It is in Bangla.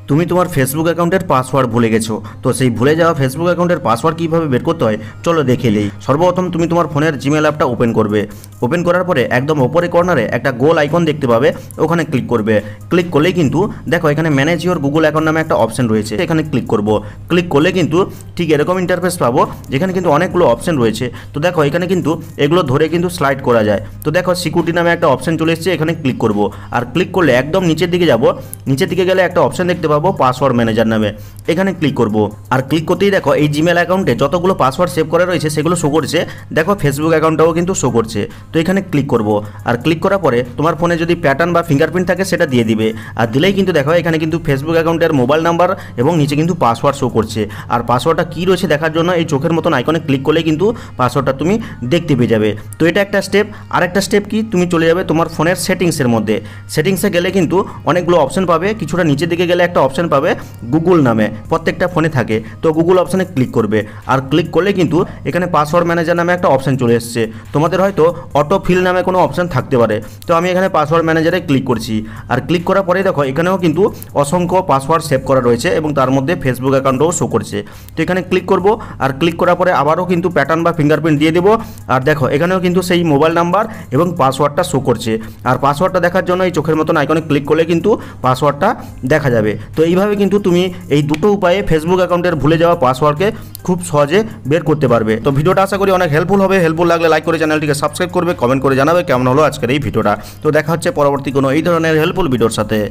তুমি তোমার ফেসবুক অ্যাকাউন্টের পাসওয়ার্ড ভুলে গেছো, তো সেই ভুলে যাওয়া ফেসবুক অ্যাকাউন্টের পাসওয়ার্ড কীভাবে বের করতে হয় চলো দেখে নেই। সর্বপ্রথম তুমি তোমার ফোনের জিমেল অ্যাপটা ওপেন করবে। ওপেন করার পরে একদম ওপরে কর্নারে একটা গোল আইকন দেখতে পাবে, ওখানে ক্লিক করবে। ক্লিক করলেই কিন্তু দেখো এখানে ম্যানেজ ইওর গুগল অ্যাকাউন্ট নামে একটা অপশন রয়েছে, এখানে ক্লিক করব। ক্লিক করলে কিন্তু ঠিক এরকম ইন্টারফেস পাবো, যেখানে কিন্তু অনেকগুলো অপশন রয়েছে। তো দেখো এখানে কিন্তু এগুলো ধরে কিন্তু স্লাইড করা যায়। তো দেখো সিকিউরিটি নামে একটা অপশন চলে এসেছে, এখানে ক্লিক করব। আর ক্লিক করলে একদম নিচের দিকে যাব, নিচের দিকে গেলে একটা অপশন দেখতে পাবো পাসওয়ার্ড ম্যানেজার নামে, এখানে ক্লিক করব। আর ক্লিক করতেই দেখো এই জিমেল অ্যাকাউন্টে যতগুলো পাসওয়ার্ড সেভ করা রয়েছে সেগুলো শো করছে। দেখো ফেসবুক অ্যাকাউন্টটাও কিন্তু শো করছে। তো এখানে ক্লিক করব। আর ক্লিক করার পরে তোমার ফোনে যদি প্যাটার্ন বা ফিঙ্গারপ্রিন্ট থাকে সেটা দিয়ে দিবে। আর দিলেই কিন্তু দেখো এখানে কিন্তু ফেসবুক অ্যাকাউন্টের মোবাইল নাম্বার এবং নিচে কিন্তু পাসওয়ার্ড শো করছে। আর পাসওয়ার্ডটা কী রয়েছে দেখার জন্য এই চোখের মতন আইকনে ক্লিক করলে কিন্তু পাসওয়ার্ডটা তুমি দেখতে পেয়ে যাবে। তো এটা একটা স্টেপ। আরেকটা স্টেপ কি, তুমি চলে যাবে তোমার ফোনের সেটিংসের মধ্যে। সেটিংসে গেলে কিন্তু অনেকগুলো অপশন পাবে, কিছুটা নিচের দিকে গেলে একটা অপশন পাবে গুগল নামে, প্রত্যেকটা ফোনে থাকে। তো গুগল অপশানে ক্লিক করবে। আর ক্লিক করলে কিন্তু এখানে পাসওয়ার্ড ম্যানেজার নামে একটা অপশান চলে এসছে। তোমাদের হয়তো অটো ফিল নামে কোনো অপশান থাকতে পারে। তো আমি এখানে পাসওয়ার্ড ম্যানেজারে ক্লিক করছি। আর ক্লিক করার পরেই দেখো এখানেও কিন্তু অসংখ্য পাসওয়ার্ড সেভ করা রয়েছে এবং তার মধ্যে ফেসবুক অ্যাকাউন্টও শো করছে। তো এখানে ক্লিক করব। আর ক্লিক করার পরে আবারও কিন্তু প্যাটার্ন বা ফিঙ্গারপ্রিন্ট দিয়ে দেবো। আর দেখো এখানেও কিন্তু সেই মোবাইল নাম্বার এবং পাসওয়ার্ডটা শো করছে। আর পাসওয়ার্ডটা দেখার জন্য এই চোখের মতন আইকনে ক্লিক করলে কিন্তু পাসওয়ার্ডটা দেখা যাবে। তো এইভাবে কিন্তু তুমি এই দুটো উপায়ে ফেসবুক অ্যাকাউন্টের ভুলে যাওয়া পাসওয়ার্ডকে খুব সহজে বের করতে পারবে। তো ভিডিওটা আশা করি অনেক হেল্পফুল হবে। হেল্পফুল লাগলে লাইক করে চ্যানেলটিকে সাবস্ক্রাইব করবে, কমেন্ট করে জানাবে কেমন হলো আজকের এই ভিডিওটা। তো দেখা হচ্ছে পরবর্তী কোনো এই ধরনের হেল্পফুল ভিডিওর সাথে।